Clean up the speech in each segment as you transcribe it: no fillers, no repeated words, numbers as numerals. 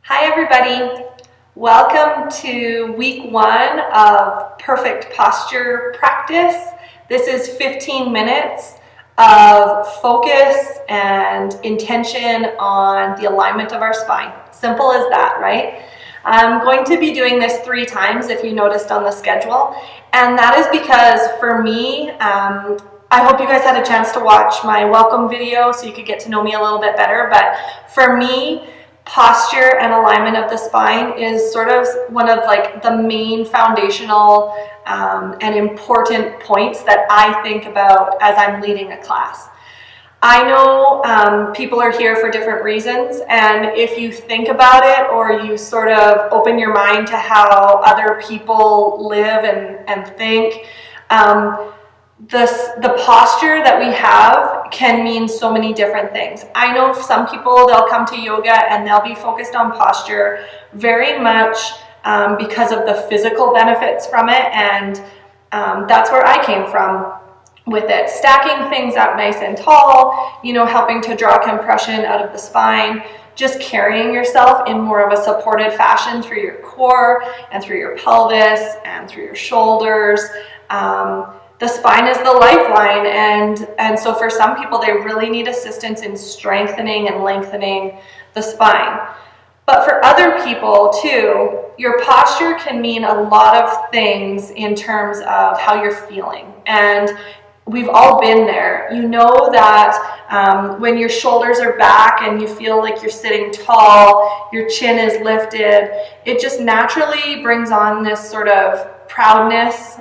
Hi everybody, welcome to week 1 of perfect posture practice. This is 15 minutes of focus and intention on the alignment of our spine. Simple as that, right? I'm going to be doing this 3 times if you noticed on the schedule, and that is because for me, I hope you guys had a chance to watch my welcome video so you could get to know me a little bit better, but for me, posture and alignment of the spine is sort of one of the main foundational and important points that I think about as I'm leading a class. I know people are here for different reasons, and if you think about it or you sort of open your mind to how other people live and think, the posture that we have can mean so many different things. I know some people, they'll come to yoga and they'll be focused on posture very much because of the physical benefits from it, and that's where I came from with it. Stacking things up nice and tall, helping to draw compression out of the spine, just carrying yourself in more of a supported fashion through your core and through your pelvis and through your shoulders. The spine is the lifeline, and so for some people, they really need assistance in strengthening and lengthening the spine. But for other people too, your posture can mean a lot of things in terms of how you're feeling. And we've all been there. You know that when your shoulders are back and you feel like you're sitting tall, your chin is lifted, it just naturally brings on this sort of proudness,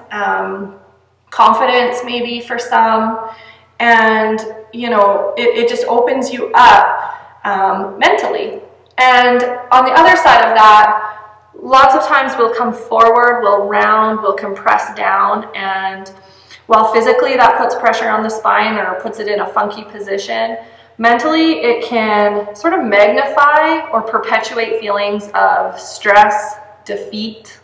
confidence maybe for some, and it just opens you up mentally. And on the other side of that, lots of times we'll come forward, we'll round, we'll compress down, and while physically that puts pressure on the spine or puts it in a funky position, mentally it can sort of magnify or perpetuate feelings of stress, defeat,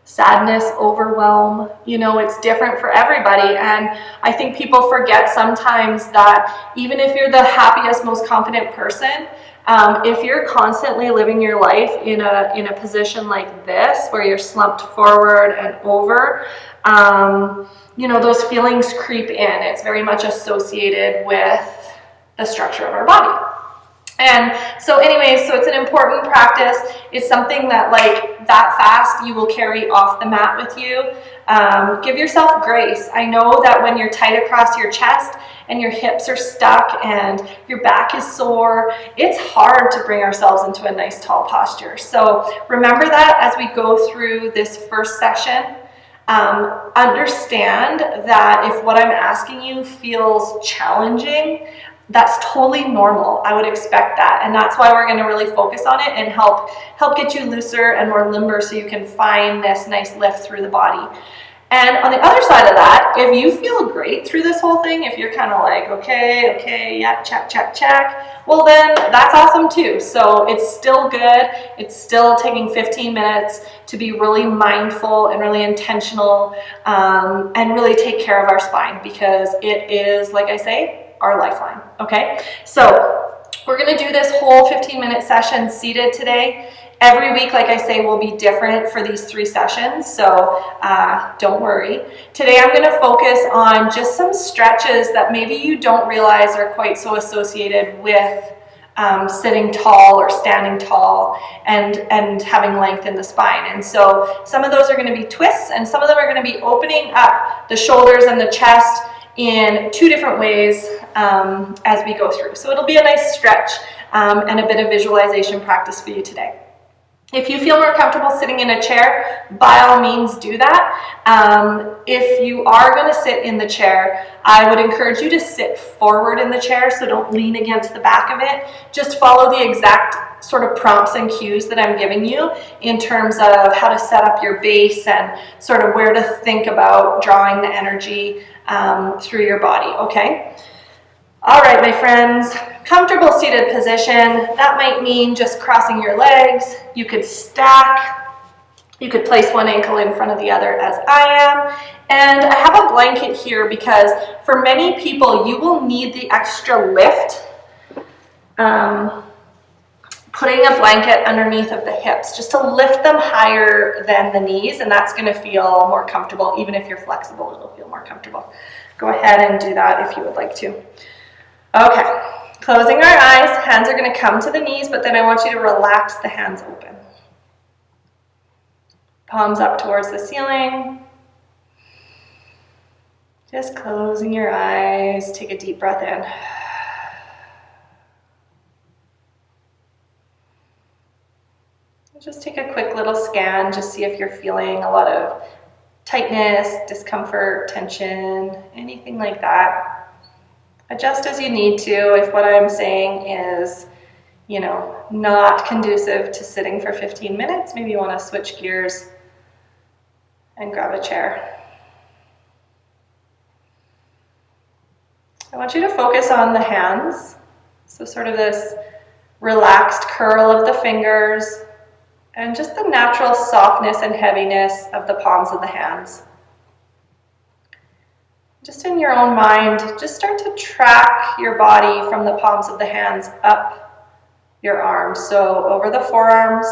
sadness, overwhelm. It's different for everybody, and I think people forget sometimes that even if you're the happiest, most confident person, if you're constantly living your life in a position like this, where you're slumped forward and over, those feelings creep in. It's very much associated with the structure of our body. And so anyways, so it's an important practice. It's something that that fast you will carry off the mat with you. Give yourself grace. I know that when you're tight across your chest and your hips are stuck and your back is sore, it's hard to bring ourselves into a nice tall posture. So remember that as we go through this first session. Understand that if what I'm asking you feels challenging, that's totally normal. I would expect that, and that's why we're going to really focus on it and help get you looser and more limber so you can find this nice lift through the body. And on the other side of that, if you feel great through this whole thing, if you're kind of like, okay, yeah, check, well then that's awesome too. So it's still good. It's still taking 15 minutes to be really mindful and really intentional and really take care of our spine, because it is, like I say, our lifeline. Okay, so we're going to do this whole 15-minute session seated today. Every week, like I say, will be different for these 3 sessions, so don't worry. Today I'm going to focus on just some stretches that maybe you don't realize are quite so associated with sitting tall or standing tall and having length in the spine. And so some of those are going to be twists, and some of them are going to be opening up the shoulders and the chest in 2 different ways as we go through. So it'll be a nice stretch and a bit of visualization practice for you today. If you feel more comfortable sitting in a chair, by all means do that. If you are going to sit in the chair, I would encourage you to sit forward in the chair, so don't lean against the back of it. Just follow the exact sort of prompts and cues that I'm giving you in terms of how to set up your base and sort of where to think about drawing the energy through your body, okay? All right, my friends, comfortable seated position. That might mean just crossing your legs. You could stack. You could place one ankle in front of the other as I am. And I have a blanket here because for many people, you will need the extra lift putting a blanket underneath of the hips just to lift them higher than the knees, and that's going to feel more comfortable. Even if you're flexible, it'll feel more comfortable. Go ahead and do that if you would like to. Okay, closing our eyes, hands are going to come to the knees, but then I want you to relax the hands open. Palms up towards the ceiling. Just closing your eyes, take a deep breath in. Just take a quick little scan, just see if you're feeling a lot of tightness, discomfort, tension, anything like that. Adjust as you need to. If what I'm saying is, you know, not conducive to sitting for 15 minutes, maybe you want to switch gears and grab a chair. I want you to focus on the hands. So sort of this relaxed curl of the fingers, and just the natural softness and heaviness of the palms of the hands. Just in your own mind, just start to track your body from the palms of the hands up your arms. So over the forearms,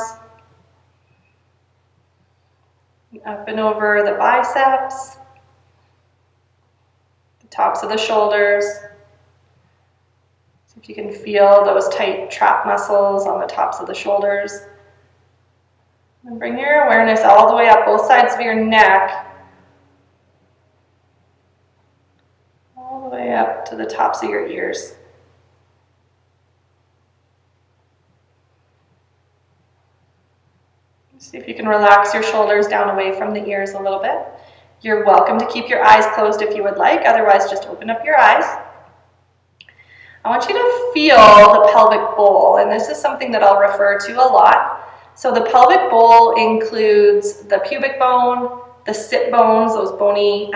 up and over the biceps, the tops of the shoulders. So if you can feel those tight trap muscles on the tops of the shoulders. And bring your awareness all the way up both sides of your neck, all the way up to the tops of your ears. See if you can relax your shoulders down away from the ears a little bit. You're welcome to keep your eyes closed if you would like, otherwise just open up your eyes. I want you to feel the pelvic bowl, and this is something that I'll refer to a lot. So the pelvic bowl includes the pubic bone, the sit bones, those bony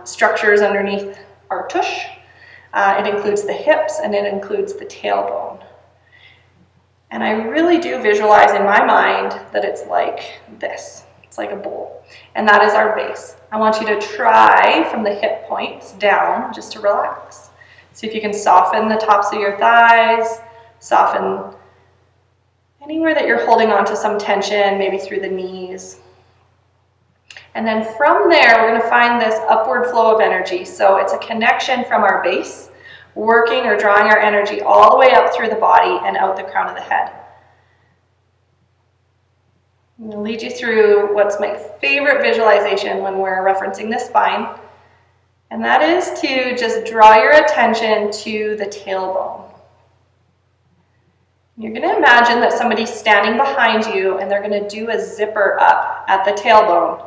structures underneath our tush. It includes the hips, and it includes the tailbone. And I really do visualize in my mind that it's like this. It's like a bowl. And that is our base. I want you to try from the hip points down just to relax. See if you can soften the tops of your thighs, soften anywhere that you're holding on to some tension, maybe through the knees. And then from there, we're going to find this upward flow of energy. So it's a connection from our base, working or drawing our energy all the way up through the body and out the crown of the head. I'm going to lead you through what's my favorite visualization when we're referencing the spine. And that is to just draw your attention to the tailbone. You're going to imagine that somebody's standing behind you and they're going to do a zipper up at the tailbone.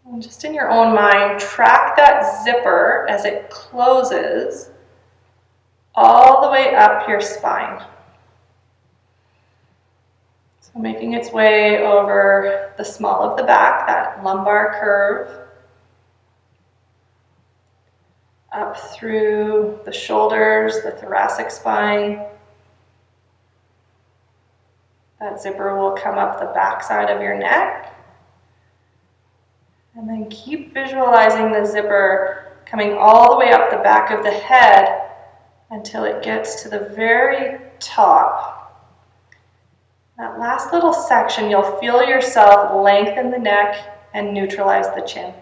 And just in your own mind, track that zipper as it closes all the way up your spine. So making its way over the small of the back, that lumbar curve, up through the shoulders, the thoracic spine. That zipper will come up the back side of your neck. And then keep visualizing the zipper coming all the way up the back of the head until it gets to the very top. That last little section, you'll feel yourself lengthen the neck and neutralize the chin.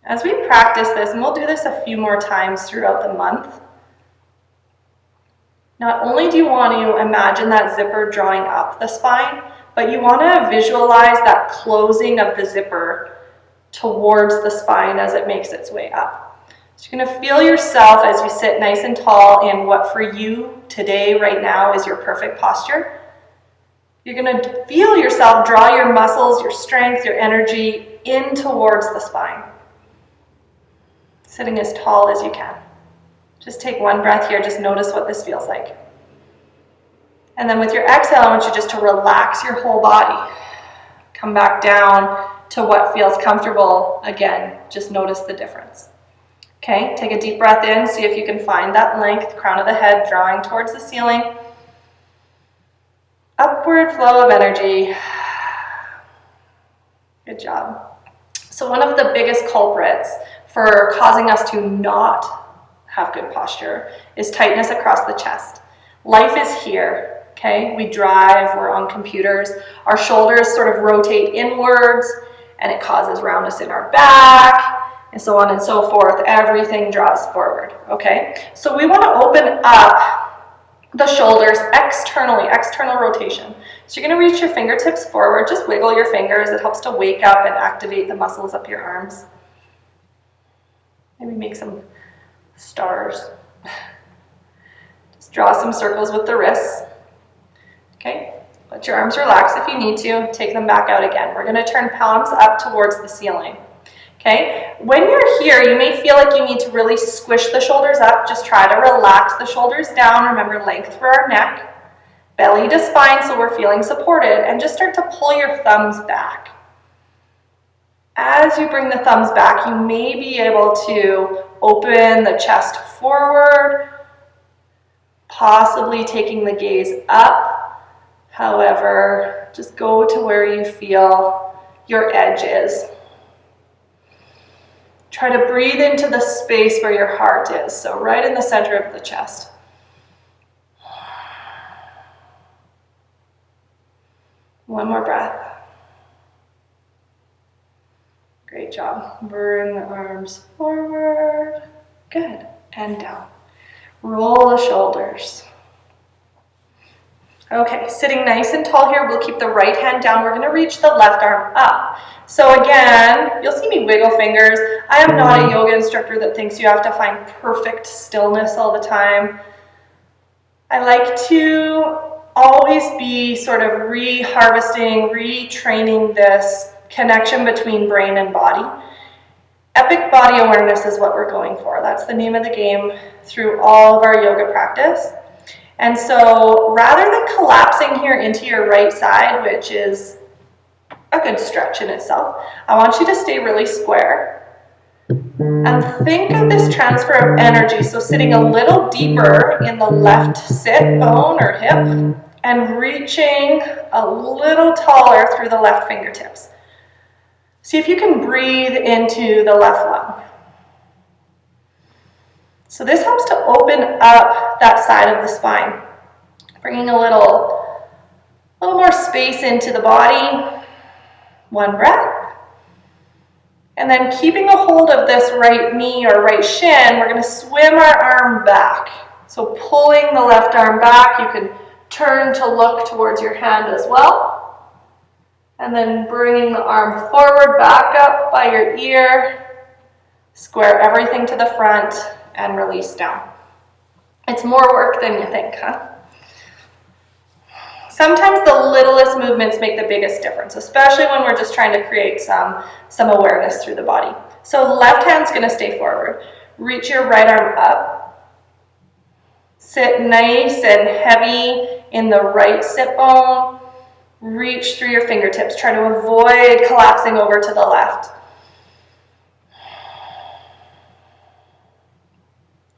As we practice this, and we'll do this a few more times throughout the month, not only do you want to imagine that zipper drawing up the spine, but you want to visualize that closing of the zipper towards the spine as it makes its way up. So you're going to feel yourself as you sit nice and tall in what for you today, right now, is your perfect posture. You're going to feel yourself draw your muscles, your strength, your energy in towards the spine. Sitting as tall as you can. Just take one breath here, just notice what this feels like. And then with your exhale, I want you just to relax your whole body. Come back down to what feels comfortable. Again, just notice the difference. Okay, take a deep breath in, see if you can find that length, crown of the head drawing towards the ceiling. Upward flow of energy. Good job. So one of the biggest culprits for causing us to not have good posture, is tightness across the chest. Life is here, okay? We drive, we're on computers. Our shoulders sort of rotate inwards and it causes roundness in our back and so on and so forth. Everything draws forward, okay? So we want to open up the shoulders externally, external rotation. So you're going to reach your fingertips forward, just wiggle your fingers. It helps to wake up and activate the muscles up your arms. Maybe make some stars. Just draw some circles with the wrists. Okay, let your arms relax if you need to. Take them back out again. We're going to turn palms up towards the ceiling. Okay, when you're here, you may feel like you need to really squish the shoulders up. Just try to relax the shoulders down. Remember, length for our neck. Belly to spine so we're feeling supported. And just start to pull your thumbs back. As you bring the thumbs back, you may be able to open the chest forward, possibly taking the gaze up. However, just go to where you feel your edge is. Try to breathe into the space where your heart is, so right in the center of the chest. One more breath. Great job. Bring the arms forward. Good. And down. Roll the shoulders. Okay, sitting nice and tall here. We'll keep the right hand down. We're going to reach the left arm up. So again, you'll see me wiggle fingers. I am not a yoga instructor that thinks you have to find perfect stillness all the time. I like to always be sort of re-harvesting, retraining this connection between brain and body. Epic body awareness is what we're going for. That's the name of the game through all of our yoga practice. And so rather than collapsing here into your right side, which is a good stretch in itself, I want you to stay really square. And think of this transfer of energy, so sitting a little deeper in the left sit bone or hip and reaching a little taller through the left fingertips. See if you can breathe into the left lung. So this helps to open up that side of the spine, bringing a little more space into the body. One breath. And then keeping a hold of this right knee or right shin, we're going to swim our arm back. So pulling the left arm back, you can turn to look towards your hand as well. And then bringing the arm forward, back up by your ear. Square everything to the front and release down. It's more work than you think, huh? Sometimes the littlest movements make the biggest difference, especially when we're just trying to create some awareness through the body. So left hand's going to stay forward. Reach your right arm up. Sit nice and heavy in the right sit bone. Reach through your fingertips. Try to avoid collapsing over to the left.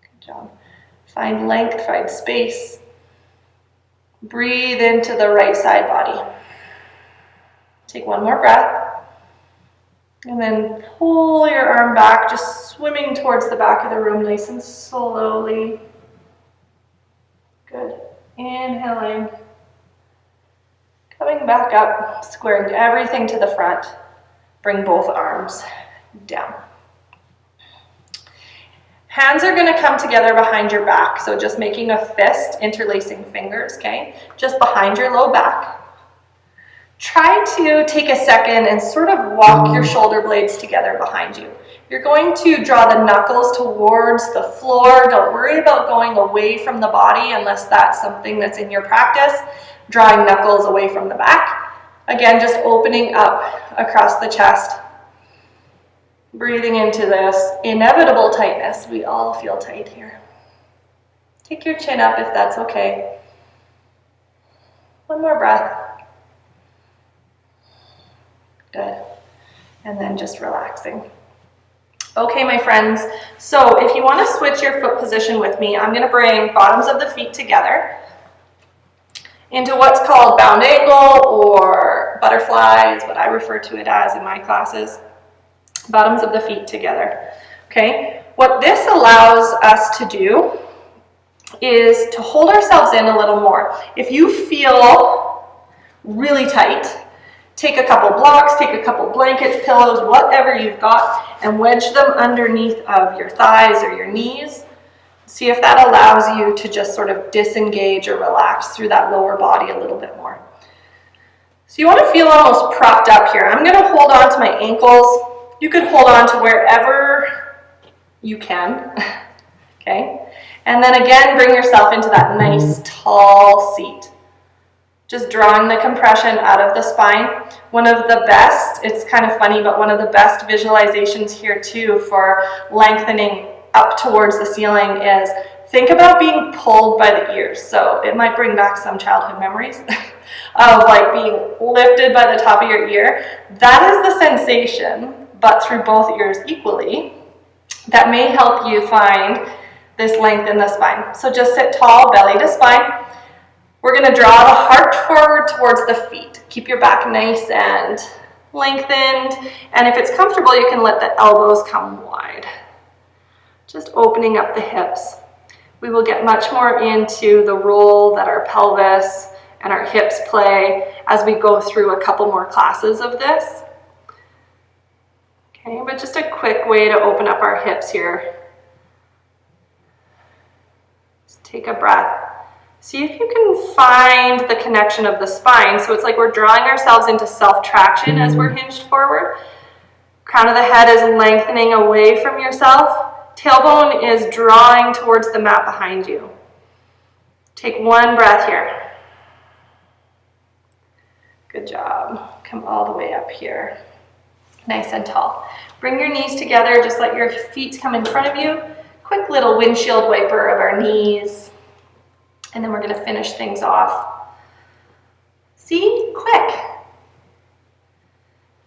Good job. Find length, find space. Breathe into the right side body. Take one more breath. And then pull your arm back, just swimming towards the back of the room nice and slowly. Good. Inhaling. Coming back up, squaring everything to the front. Bring both arms down. Hands are going to come together behind your back. So just making a fist, interlacing fingers, okay? Just behind your low back. Try to take a second and sort of walk your shoulder blades together behind you. You're going to draw the knuckles towards the floor. Don't worry about going away from the body unless that's something that's in your practice. Drawing knuckles away from the back. Again, just opening up across the chest. Breathing into this inevitable tightness. We all feel tight here. Take your chin up if that's okay. One more breath. Good. And then just relaxing. Okay, my friends. So if you want to switch your foot position with me, I'm going to bring bottoms of the feet together into what's called bound ankle or butterfly is what I refer to it as in my classes. Bottoms of the feet together. Okay. What this allows us to do is to hold ourselves in a little more. If you feel really tight, take a couple blocks, take a couple blankets, pillows, whatever you've got, and wedge them underneath of your thighs or your knees. See if that allows you to just sort of disengage or relax through that lower body a little bit more. So you want to feel almost propped up here. I'm going to hold on to my ankles. You could hold on to wherever you can. Okay? And then again, bring yourself into that nice tall seat. Just drawing the compression out of the spine. One of the best, it's kind of funny, but one of the best visualizations here too for lengthening up towards the ceiling is think about being pulled by the ears. So it might bring back some childhood memories of like being lifted by the top of your ear. That is the sensation, but through both ears equally, that may help you find this length in the spine. So just sit tall, belly to spine. We're going to draw the heart forward towards the feet. Keep your back nice and lengthened. And if it's comfortable, you can let the elbows come wide. Just opening up the hips. We will get much more into the role that our pelvis and our hips play as we go through a couple more classes of this. Okay, but just a quick way to open up our hips here. Just take a breath. See if you can find the connection of the spine. So it's like we're drawing ourselves into self-traction as we're hinged forward. Crown of the head is lengthening away from yourself. Tailbone is drawing towards the mat behind you. Take one breath here. Good job. Come all the way up here. Nice and tall. Bring your knees together. Just let your feet come in front of you. Quick little windshield wiper of our knees. And then we're going to finish things off. See? Quick.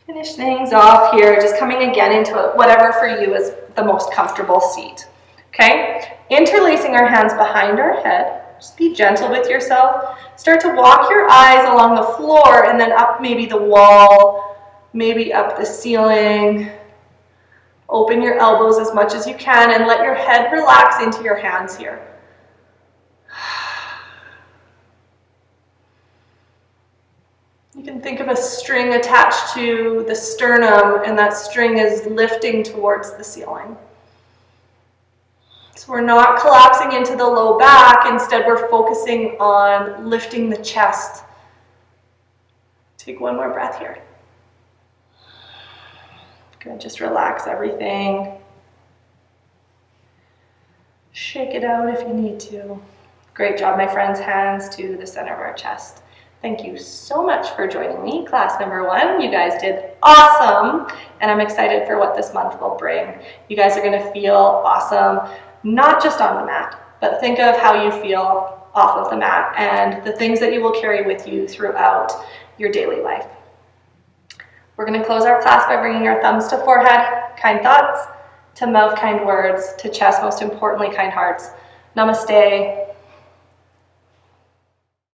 Finish things off here. Just coming again into whatever for you is the most comfortable seat. Okay? Interlacing our hands behind our head. Just be gentle with yourself. Start to walk your eyes along the floor and then up maybe the wall, maybe up the ceiling. Open your elbows as much as you can and let your head relax into your hands here. You can think of a string attached to the sternum, and that string is lifting towards the ceiling. So we're not collapsing into the low back. Instead, we're focusing on lifting the chest. Take one more breath here. Good, just relax everything. Shake it out if you need to. Great job, my friends. Hands to the center of our chest. Thank you so much for joining me, class number 1. You guys did awesome, and I'm excited for what this month will bring. You guys are going to feel awesome, not just on the mat, but think of how you feel off of the mat and the things that you will carry with you throughout your daily life. We're going to close our class by bringing our thumbs to forehead, kind thoughts, to mouth, kind words, to chest, most importantly, kind hearts. Namaste.